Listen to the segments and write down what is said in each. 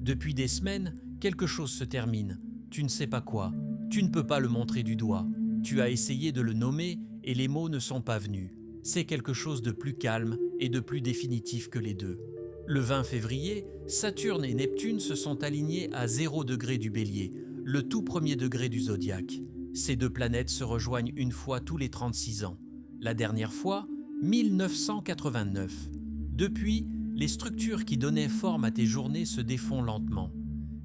Depuis des semaines, quelque chose se termine. Tu ne sais pas quoi. Tu ne peux pas le montrer du doigt. Tu as essayé de le nommer et les mots ne sont pas venus. C'est quelque chose de plus calme et de plus définitif que les deux. Le 20 février, Saturne et Neptune se sont alignés à 0 degré du Bélier, le tout premier degré du zodiaque. Ces deux planètes se rejoignent une fois tous les 36 ans. La dernière fois, 1989. Depuis, les structures qui donnaient forme à tes journées se défont lentement.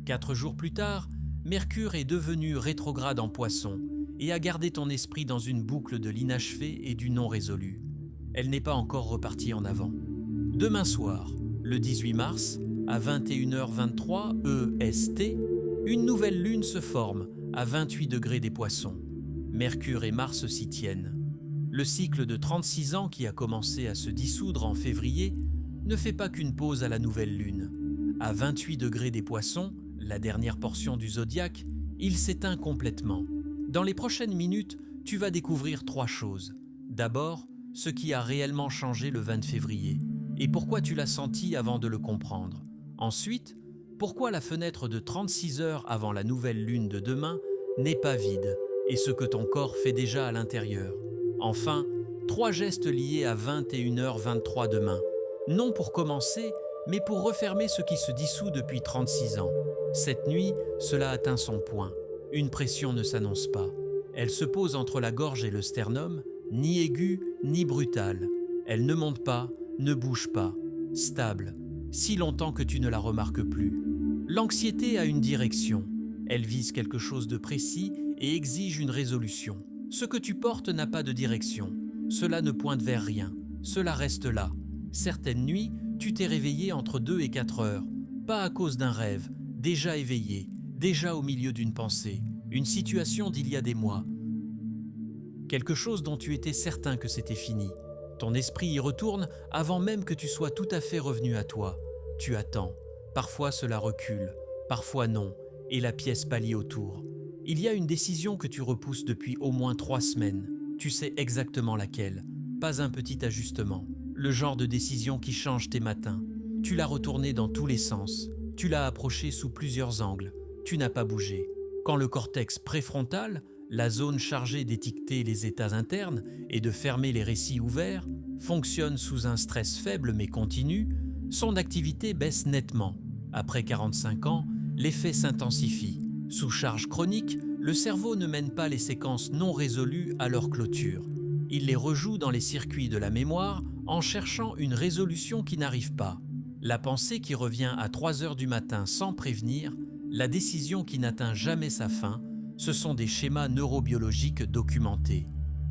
4 jours plus tard, Mercure est devenu rétrograde en Poisson et a gardé ton esprit dans une boucle de l'inachevé et du non résolu. Elle n'est pas encore repartie en avant. Demain soir, le 18 mars, à 21h23 EST, une nouvelle lune se forme à 28 degrés des Poissons. Mercure et Mars s'y tiennent. Le cycle de 36 ans qui a commencé à se dissoudre en février ne fait pas qu'une pause à la nouvelle lune. À 28 degrés des Poissons, la dernière portion du zodiaque, il s'éteint complètement. Dans les prochaines minutes, tu vas découvrir 3 choses. D'abord, ce qui a réellement changé le 20 février et pourquoi tu l'as senti avant de le comprendre. Ensuite, pourquoi la fenêtre de 36 heures avant la nouvelle lune de demain n'est pas vide et ce que ton corps fait déjà à l'intérieur. Enfin, 3 gestes liés à 21h23 demain. Non pour commencer, mais pour refermer ce qui se dissout depuis 36 ans. Cette nuit, cela atteint son point. Une pression ne s'annonce pas. Elle se pose entre la gorge et le sternum, ni aiguë, ni brutale. Elle ne monte pas, ne bouge pas, stable, si longtemps que tu ne la remarques plus. L'anxiété a une direction. Elle vise quelque chose de précis et exige une résolution. Ce que tu portes n'a pas de direction. Cela ne pointe vers rien. Cela reste là. Certaines nuits, tu t'es réveillé entre 2 et 4 heures. Pas à cause d'un rêve, déjà éveillé, déjà au milieu d'une pensée, une situation d'il y a des mois. Quelque chose dont tu étais certain que c'était fini. Ton esprit y retourne avant même que tu sois tout à fait revenu à toi. Tu attends. Parfois cela recule, parfois non, et la pièce pâlit autour. Il y a une décision que tu repousses depuis au moins 3 semaines. Tu sais exactement laquelle. Pas un petit ajustement. Le genre de décision qui change tes matins. Tu l'as retournée dans tous les sens. Tu l'as approchée sous plusieurs angles. Tu n'as pas bougé. Quand le cortex préfrontal, la zone chargée d'étiqueter les états internes et de fermer les récits ouverts, fonctionne sous un stress faible mais continu, son activité baisse nettement. Après 45 ans, l'effet s'intensifie. Sous charge chronique, le cerveau ne mène pas les séquences non résolues à leur clôture. Il les rejoue dans les circuits de la mémoire en cherchant une résolution qui n'arrive pas. La pensée qui revient à 3 heures du matin sans prévenir, la décision qui n'atteint jamais sa fin, ce sont des schémas neurobiologiques documentés.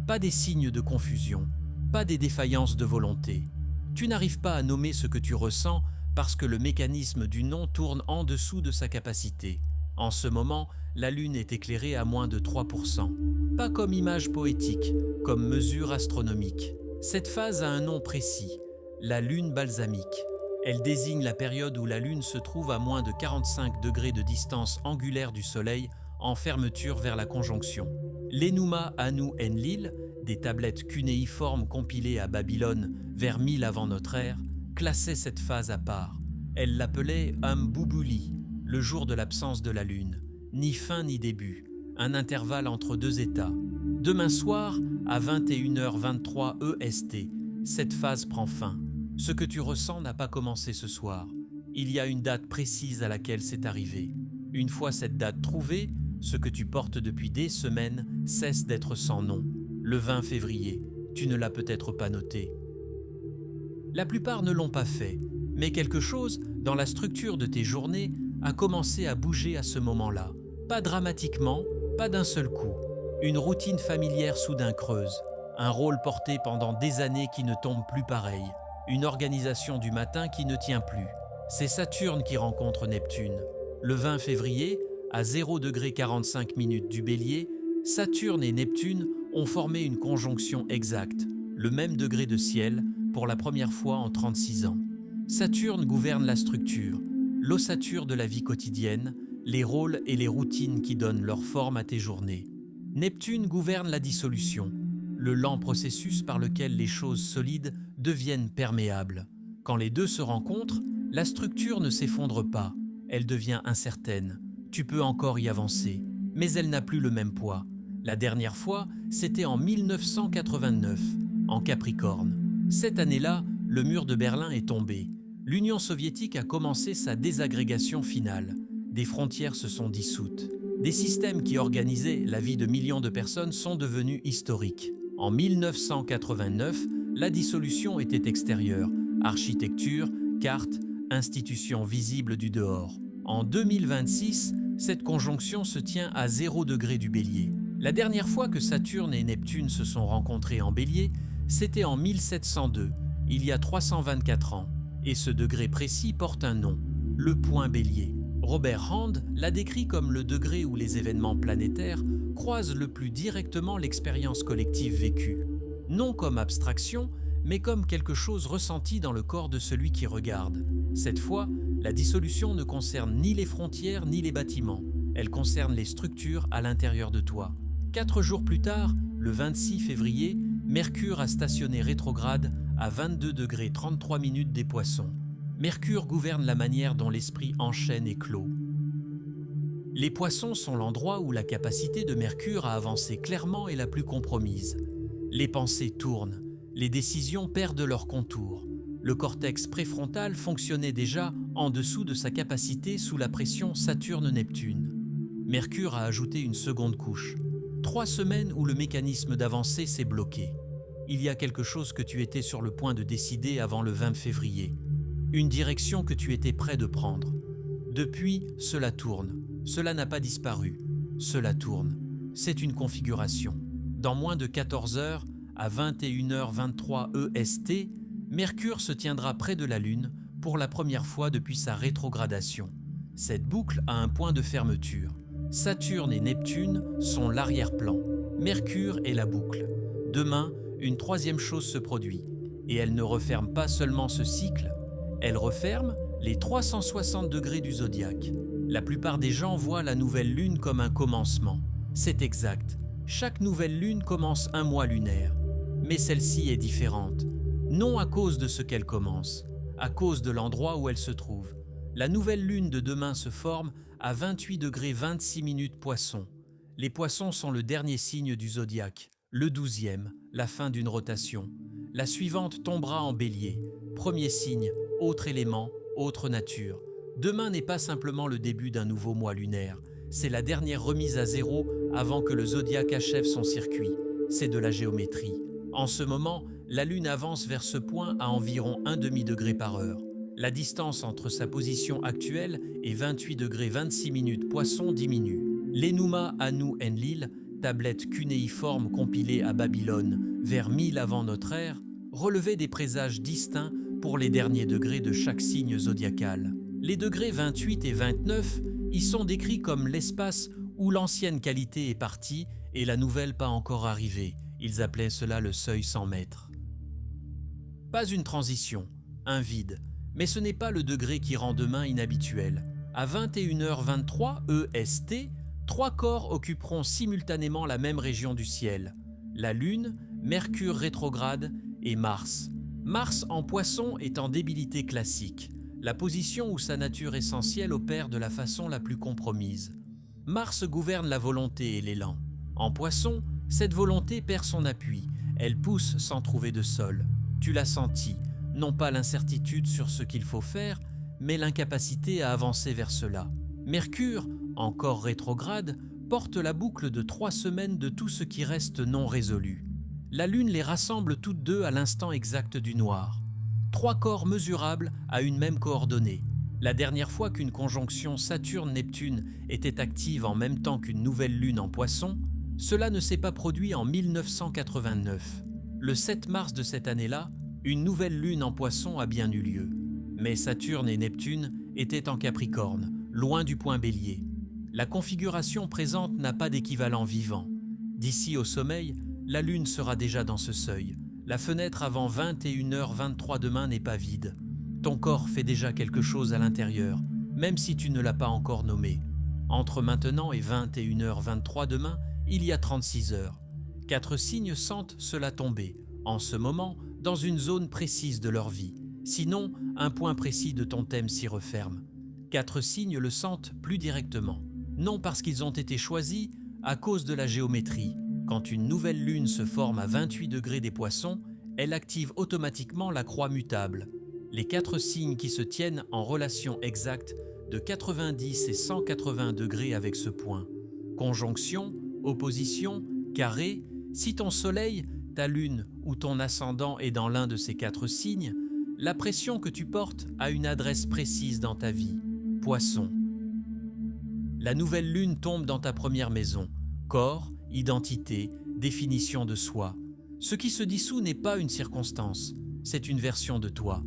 Pas des signes de confusion, pas des défaillances de volonté. Tu n'arrives pas à nommer ce que tu ressens parce que le mécanisme du non tourne en dessous de sa capacité. En ce moment, la Lune est éclairée à moins de 3%. Pas comme image poétique, comme mesure astronomique. Cette phase a un nom précis, la Lune balsamique. Elle désigne la période où la Lune se trouve à moins de 45 degrés de distance angulaire du Soleil en fermeture vers la conjonction. L'Enuma Anu Enlil, des tablettes cunéiformes compilées à Babylone vers 1000 avant notre ère, classait cette phase à part. Elle l'appelait Umbubuli, le jour de l'absence de la Lune. Ni fin ni début, un intervalle entre 2 états. Demain soir, à 21h23 EST, cette phase prend fin. Ce que tu ressens n'a pas commencé ce soir. Il y a une date précise à laquelle c'est arrivé. Une fois cette date trouvée, ce que tu portes depuis des semaines cesse d'être sans nom. Le 20 février, tu ne l'as peut-être pas noté. La plupart ne l'ont pas fait, mais quelque chose, dans la structure de tes journées, a commencé à bouger à ce moment-là. Pas dramatiquement, pas d'un seul coup. Une routine familière soudain creuse. Un rôle porté pendant des années qui ne tombe plus pareil. Une organisation du matin qui ne tient plus. C'est Saturne qui rencontre Neptune. Le 20 février, à 0°45' du Bélier, Saturne et Neptune ont formé une conjonction exacte, le même degré de ciel, pour la première fois en 36 ans. Saturne gouverne la structure, l'ossature de la vie quotidienne, les rôles et les routines qui donnent leur forme à tes journées. Neptune gouverne la dissolution, le lent processus par lequel les choses solides deviennent perméables. Quand les deux se rencontrent, la structure ne s'effondre pas, elle devient incertaine. Tu peux encore y avancer, mais elle n'a plus le même poids. La dernière fois, c'était en 1989, en Capricorne. Cette année-là, le mur de Berlin est tombé. L'Union soviétique a commencé sa désagrégation finale. Des frontières se sont dissoutes. Des systèmes qui organisaient la vie de millions de personnes sont devenus historiques. En 1989, la dissolution était extérieure. Architecture, cartes, institutions visibles du dehors. En 2026, cette conjonction se tient à 0 degré du Bélier. La dernière fois que Saturne et Neptune se sont rencontrés en Bélier, c'était en 1702, il y a 324 ans. Et ce degré précis porte un nom, le point Bélier. Robert Hand l'a décrit comme le degré où les événements planétaires croisent le plus directement l'expérience collective vécue. Non comme abstraction, mais comme quelque chose ressenti dans le corps de celui qui regarde. Cette fois, la dissolution ne concerne ni les frontières ni les bâtiments. Elle concerne les structures à l'intérieur de toi. 4 jours plus tard, le 26 février, Mercure a stationné rétrograde à 22 degrés 33 minutes des Poissons. Mercure gouverne la manière dont l'esprit enchaîne et clôt. Les Poissons sont l'endroit où la capacité de Mercure à avancer clairement est la plus compromise. Les pensées tournent, les décisions perdent leur contour. Le cortex préfrontal fonctionnait déjà en dessous de sa capacité sous la pression Saturne-Neptune. Mercure a ajouté une seconde couche. 3 semaines où le mécanisme d'avancée s'est bloqué. Il y a quelque chose que tu étais sur le point de décider avant le 20 février. Une direction que tu étais prêt de prendre. Depuis, cela tourne. Cela n'a pas disparu. Cela tourne. C'est une configuration. Dans moins de 14 heures, à 21h23 EST, Mercure se tiendra près de la Lune pour la première fois depuis sa rétrogradation. Cette boucle a un point de fermeture. Saturne et Neptune sont l'arrière-plan. Mercure est la boucle. Demain, une troisième chose se produit. Et elle ne referme pas seulement ce cycle, elle referme les 360 degrés du zodiaque. La plupart des gens voient la nouvelle lune comme un commencement. C'est exact. Chaque nouvelle lune commence un mois lunaire. Mais celle-ci est différente. Non à cause de ce qu'elle commence, à cause de l'endroit où elle se trouve. La nouvelle lune de demain se forme à 28 degrés 26 minutes Poissons. Les Poissons sont le dernier signe du zodiaque, le 12e, la fin d'une rotation. La suivante tombera en Bélier. Premier signe, autre élément, autre nature. Demain n'est pas simplement le début d'un nouveau mois lunaire. C'est la dernière remise à zéro avant que le zodiaque achève son circuit. C'est de la géométrie. En ce moment, la Lune avance vers ce point à environ 1/2 degré par heure. La distance entre sa position actuelle et 28 degrés 26 minutes Poisson diminue. L'Enuma Anu Enlil, tablette cunéiforme compilée à Babylone vers 1000 avant notre ère, relevait des présages distincts pour les derniers degrés de chaque signe zodiacal. Les degrés 28 et 29 y sont décrits comme l'espace où l'ancienne qualité est partie et la nouvelle pas encore arrivée. Ils appelaient cela le seuil 100 mètres. Pas une transition, un vide, mais ce n'est pas le degré qui rend demain inhabituel. À 21h23 EST, 3 corps occuperont simultanément la même région du ciel. La Lune, Mercure rétrograde et Mars. Mars en Poisson est en débilité classique, la position où sa nature essentielle opère de la façon la plus compromise. Mars gouverne la volonté et l'élan. En Poisson, cette volonté perd son appui, elle pousse sans trouver de sol. Tu l'as senti, non pas l'incertitude sur ce qu'il faut faire, mais l'incapacité à avancer vers cela. Mercure, encore rétrograde, porte la boucle de 3 semaines de tout ce qui reste non résolu. La Lune les rassemble toutes deux à l'instant exact du noir. 3 corps mesurables à une même coordonnée. La dernière fois qu'une conjonction Saturne-Neptune était active en même temps qu'une nouvelle Lune en Poisson, cela ne s'est pas produit en 1989. Le 7 mars de cette année-là, une nouvelle Lune en Poisson a bien eu lieu. Mais Saturne et Neptune étaient en Capricorne, loin du point Bélier. La configuration présente n'a pas d'équivalent vivant. D'ici au sommeil, la Lune sera déjà dans ce seuil. La fenêtre avant 21h23 demain n'est pas vide. Ton corps fait déjà quelque chose à l'intérieur, même si tu ne l'as pas encore nommé. Entre maintenant et 21h23 demain, il y a 36 heures. 4 signes sentent cela tomber, en ce moment, dans une zone précise de leur vie. Sinon, un point précis de ton thème s'y referme. 4 signes le sentent plus directement. Non parce qu'ils ont été choisis, à cause de la géométrie. Quand une nouvelle lune se forme à 28 degrés des Poissons, elle active automatiquement la croix mutable. Les 4 signes qui se tiennent en relation exacte de 90 et 180 degrés avec ce point. Conjonction, opposition, carré, si ton soleil, ta lune ou ton ascendant est dans l'un de ces 4 signes, la pression que tu portes a une adresse précise dans ta vie. Poisson. La nouvelle lune tombe dans ta première maison. Corps, identité, définition de soi. Ce qui se dissout n'est pas une circonstance, c'est une version de toi.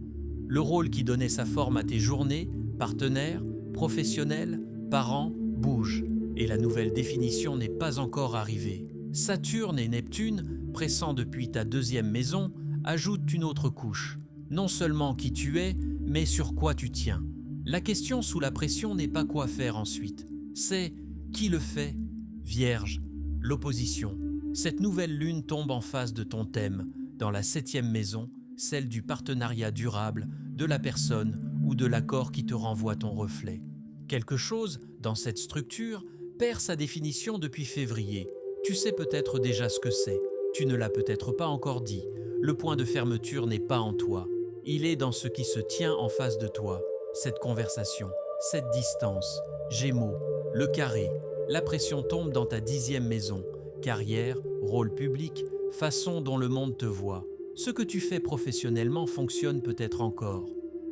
Le rôle qui donnait sa forme à tes journées, partenaires, professionnels, parents, bouge. Et la nouvelle définition n'est pas encore arrivée. Saturne et Neptune, pressant depuis ta deuxième maison, ajoutent une autre couche. Non seulement qui tu es, mais sur quoi tu tiens. La question sous la pression n'est pas quoi faire ensuite. C'est qui le fait. Vierge, l'opposition. Cette nouvelle lune tombe en face de ton thème, dans la 7e maison, celle du partenariat durable, de la personne ou de l'accord qui te renvoie ton reflet. Quelque chose, dans cette structure, perd sa définition depuis février. Tu sais peut-être déjà ce que c'est. Tu ne l'as peut-être pas encore dit. Le point de fermeture n'est pas en toi. Il est dans ce qui se tient en face de toi. Cette conversation, cette distance. Gémeaux, le carré. La pression tombe dans ta 10e maison. Carrière, rôle public, façon dont le monde te voit. Ce que tu fais professionnellement fonctionne peut-être encore.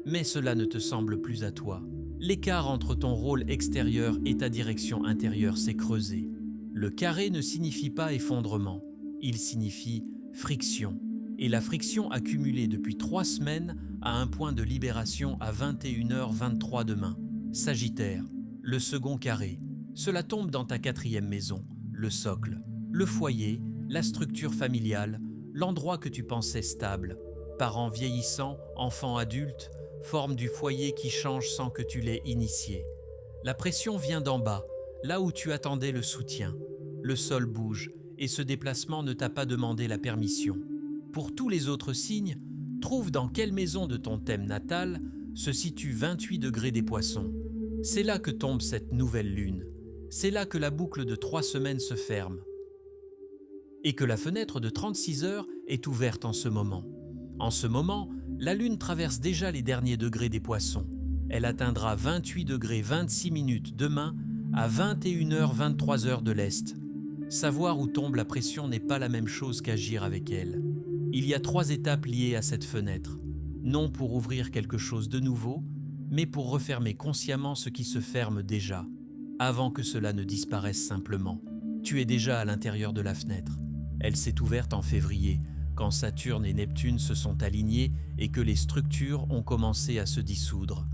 Mais cela ne te semble plus à toi. L'écart entre ton rôle extérieur et ta direction intérieure s'est creusé. Le carré ne signifie pas effondrement. Il signifie friction. Et la friction accumulée depuis 3 semaines a un point de libération à 21h23 demain. Sagittaire, le second carré. Cela tombe dans ta 4e maison, le socle, le foyer, la structure familiale, l'endroit que tu pensais stable. Parents vieillissants, enfants adultes, forme du foyer qui change sans que tu l'aies initié. La pression vient d'en bas, là où tu attendais le soutien. Le sol bouge et ce déplacement ne t'a pas demandé la permission. Pour tous les autres signes, trouve dans quelle maison de ton thème natal se situe 28 degrés des Poissons. C'est là que tombe cette nouvelle lune. C'est là que la boucle de 3 semaines se ferme. Et que la fenêtre de 36 heures est ouverte en ce moment. En ce moment, la lune traverse déjà les derniers degrés des Poissons. Elle atteindra 28 degrés 26 minutes demain à 21h23 de l'Est. Savoir où tombe la pression n'est pas la même chose qu'agir avec elle. Il y a 3 étapes liées à cette fenêtre. Non pour ouvrir quelque chose de nouveau, mais pour refermer consciemment ce qui se ferme déjà, avant que cela ne disparaisse simplement. Tu es déjà à l'intérieur de la fenêtre. Elle s'est ouverte en février, quand Saturne et Neptune se sont alignés et que les structures ont commencé à se dissoudre.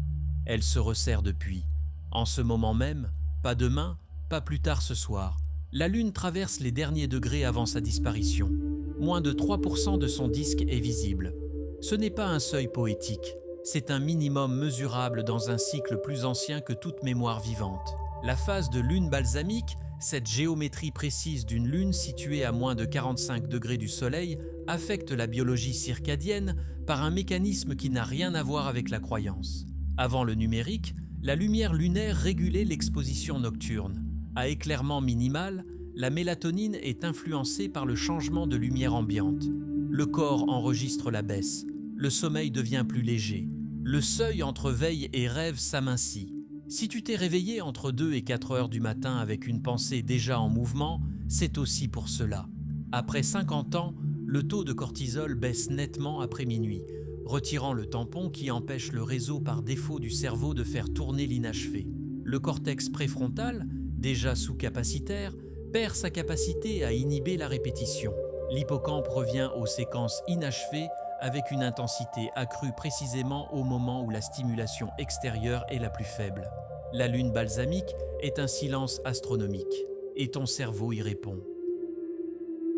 Elle se resserre depuis. En ce moment même, pas demain, pas plus tard ce soir, la Lune traverse les derniers degrés avant sa disparition. Moins de 3% de son disque est visible. Ce n'est pas un seuil poétique, c'est un minimum mesurable dans un cycle plus ancien que toute mémoire vivante. La phase de lune balsamique, cette géométrie précise d'une lune située à moins de 45 degrés du Soleil, affecte la biologie circadienne par un mécanisme qui n'a rien à voir avec la croyance. Avant le numérique, la lumière lunaire régulait l'exposition nocturne. À éclairement minimal, la mélatonine est influencée par le changement de lumière ambiante. Le corps enregistre la baisse. Le sommeil devient plus léger. Le seuil entre veille et rêve s'amincit. Si tu t'es réveillé entre 2 et 4 heures du matin avec une pensée déjà en mouvement, c'est aussi pour cela. Après 50 ans, le taux de cortisol baisse nettement après minuit, retirant le tampon qui empêche le réseau par défaut du cerveau de faire tourner l'inachevé. Le cortex préfrontal, déjà sous-capacitaire, perd sa capacité à inhiber la répétition. L'hippocampe revient aux séquences inachevées avec une intensité accrue précisément au moment où la stimulation extérieure est la plus faible. La lune balsamique est un silence astronomique, et ton cerveau y répond.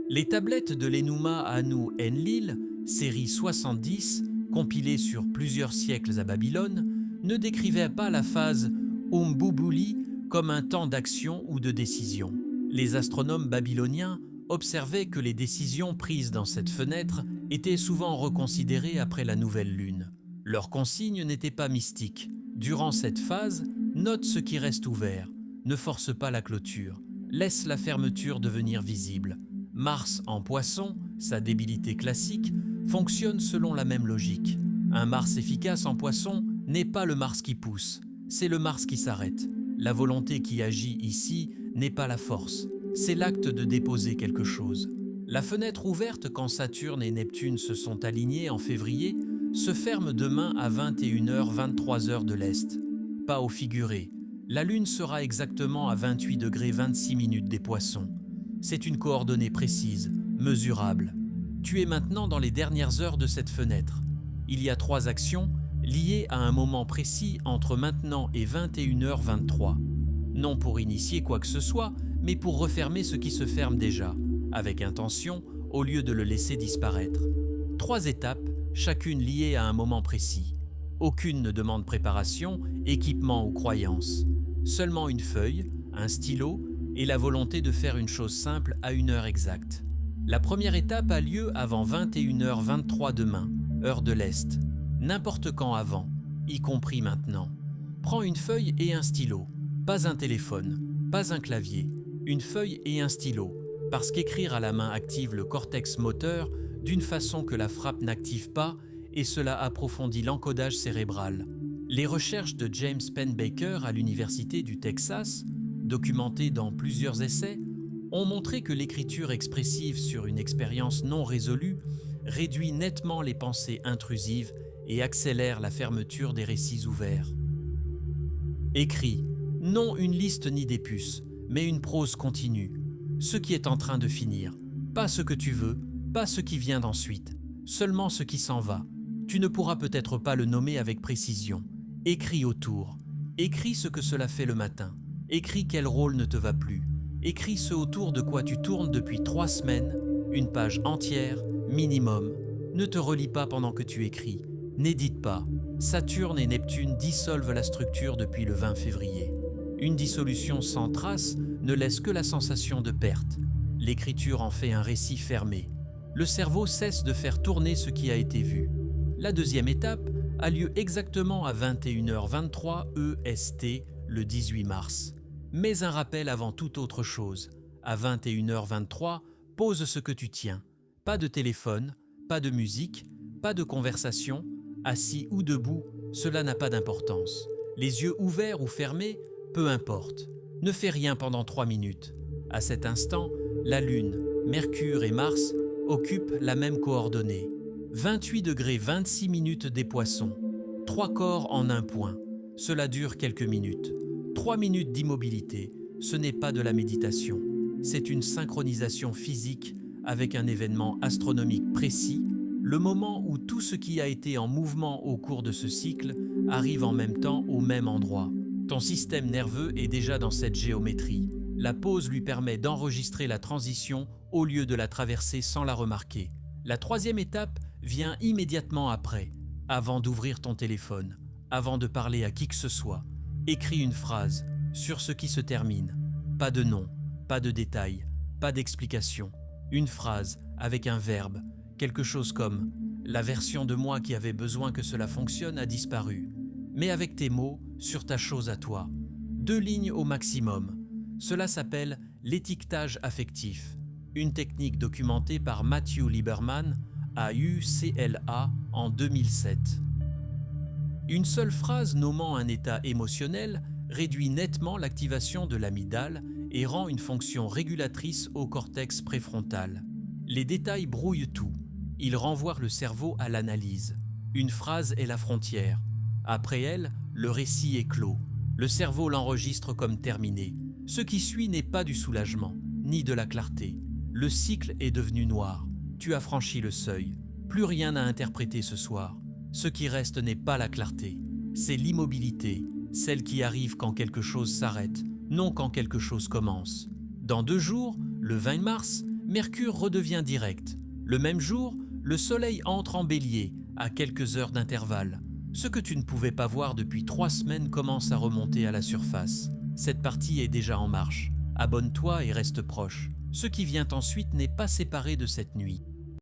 Les tablettes de l'Enuma Anu Enlil, série 70, compilée sur plusieurs siècles à Babylone, ne décrivaient pas la phase Umbubuli comme un temps d'action ou de décision. Les astronomes babyloniens observaient que les décisions prises dans cette fenêtre étaient souvent reconsidérées après la nouvelle lune. Leurs consignes n'étaient pas mystiques, Durant cette phase, note ce qui reste ouvert. Ne force pas la clôture. Laisse la fermeture devenir visible. Mars en Poisson, sa débilité classique, fonctionne selon la même logique. Un Mars efficace en Poisson n'est pas le Mars qui pousse, c'est le Mars qui s'arrête. La volonté qui agit ici n'est pas la force, c'est l'acte de déposer quelque chose. La fenêtre ouverte quand Saturne et Neptune se sont alignés en février se ferme demain à 21h-23h de l'Est. Pas au figuré. La Lune sera exactement à 28°26' des Poissons. C'est une coordonnée précise, mesurable. Tu es maintenant dans les dernières heures de cette fenêtre. Il y a 3 actions liées à un moment précis entre maintenant et 21h23. Non pour initier quoi que ce soit, mais pour refermer ce qui se ferme déjà, avec intention, au lieu de le laisser disparaître. 3 étapes, chacune liée à un moment précis. Aucune ne demande préparation, équipement ou croyance. Seulement une feuille, un stylo et la volonté de faire une chose simple à une heure exacte. La première étape a lieu avant 21h23 demain, heure de l'Est. N'importe quand avant, y compris maintenant. Prends une feuille et un stylo. Pas un téléphone, pas un clavier. Une feuille et un stylo. Parce qu'écrire à la main active le cortex moteur d'une façon que la frappe n'active pas et cela approfondit l'encodage cérébral. Les recherches de James Pennebaker à l'Université du Texas, documentées dans plusieurs essais, ont montré que l'écriture expressive sur une expérience non résolue réduit nettement les pensées intrusives et accélère la fermeture des récits ouverts. Écris, non une liste ni des puces, mais une prose continue. Ce qui est en train de finir, pas ce que tu veux, pas ce qui vient d'ensuite, seulement ce qui s'en va. Tu ne pourras peut-être pas le nommer avec précision. Écris autour. Écris ce que cela fait le matin. Écris quel rôle ne te va plus. Écris ce autour de quoi tu tournes depuis 3 semaines, une page entière, minimum. Ne te relis pas pendant que tu écris. N'édite pas. Saturne et Neptune dissolvent la structure depuis le 20 février. Une dissolution sans trace ne laisse que la sensation de perte. L'écriture en fait un récit fermé. Le cerveau cesse de faire tourner ce qui a été vu. La deuxième étape a lieu exactement à 21h23 EST le 18 mars. Mais un rappel avant toute autre chose. À 21h23, pose ce que tu tiens. Pas de téléphone, pas de musique, pas de conversation, assis ou debout, cela n'a pas d'importance. Les yeux ouverts ou fermés, peu importe. Ne fais rien pendant 3 minutes. À cet instant, la Lune, Mercure et Mars occupent la même coordonnée. 28°26' des Poissons. 3 corps en un point. Cela dure quelques minutes. 3 minutes d'immobilité. Ce n'est pas de la méditation. C'est une synchronisation physique avec un événement astronomique précis, le moment où tout ce qui a été en mouvement au cours de ce cycle arrive en même temps au même endroit. Ton système nerveux est déjà dans cette géométrie. La pause lui permet d'enregistrer la transition au lieu de la traverser sans la remarquer. La troisième étape vient immédiatement après, avant d'ouvrir ton téléphone, avant de parler à qui que ce soit. Écris une phrase sur ce qui se termine. Pas de nom, pas de détails, pas d'explication. Une phrase avec un verbe, quelque chose comme « La version de moi qui avait besoin que cela fonctionne a disparu ». Mais avec tes mots, sur ta chose à toi. 2 lignes au maximum. Cela s'appelle l'étiquetage affectif, une technique documentée par Matthew Lieberman à UCLA en 2007. Une seule phrase nommant un état émotionnel réduit nettement l'activation de l'amygdale et rend une fonction régulatrice au cortex préfrontal. Les détails brouillent tout. Ils renvoient le cerveau à l'analyse. Une phrase est la frontière. Après elle, le récit est clos. Le cerveau l'enregistre comme terminé. Ce qui suit n'est pas du soulagement, ni de la clarté. Le cycle est devenu noir. Tu as franchi le seuil. Plus rien à interpréter ce soir. Ce qui reste n'est pas la clarté. C'est l'immobilité, celle qui arrive quand quelque chose s'arrête, non quand quelque chose commence. Dans 2 jours, le 20 mars, Mercure redevient direct. Le même jour, le Soleil entre en Bélier, à quelques heures d'intervalle. Ce que tu ne pouvais pas voir depuis 3 semaines commence à remonter à la surface. Cette partie est déjà en marche. Abonne-toi et reste proche. Ce qui vient ensuite n'est pas séparé de cette nuit.